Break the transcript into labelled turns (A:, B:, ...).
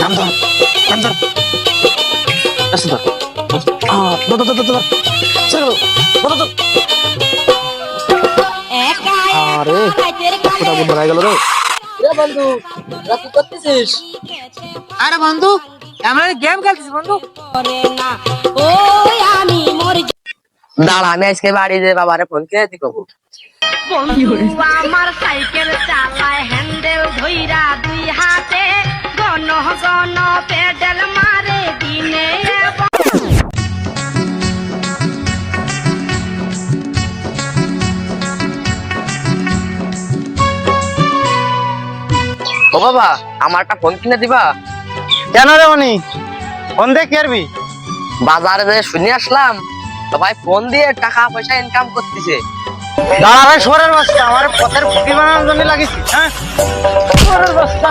A: নাম ধর, নাম ধর। আচ্ছা ধর। ধর, ধর, ধর, ধর, ধর। ছেড়ে দাও। ধর, ধর, ধর। আরে কোথা বন্ধ হয়ে গেল রে।
B: এ বন্ধু, তোরা কি করতেছিস?
C: আরে বন্ধু, আমরা গেম খেলতেছি বন্ধু।
B: দাঁড়া, আমি আজকে বাড়ি যে বাবারে ফোন কিনে দিতে কব।
D: বন্ধু আমার সাইকেল চালায় হ্যান্ডেল ধইরা দুই হাতে গণ গণ পেডেল মারে দিনে
B: ও বাবা, আমার একটা ফোন কিনে দিবা?
C: কেন রে মনি, ফোন দিয়ে কি করবি?
B: বাজারে যে শুনে আসলাম তো ভাই ফোন দিয়ে টাকা পয়সা ইনকাম করতেছে।
C: দাঁড়া ভাই, সরের বাচ্চা, আমার পথের ফুটি বানানোর জন্য লাগিস। হ্যাঁ, সরের বাচ্চা।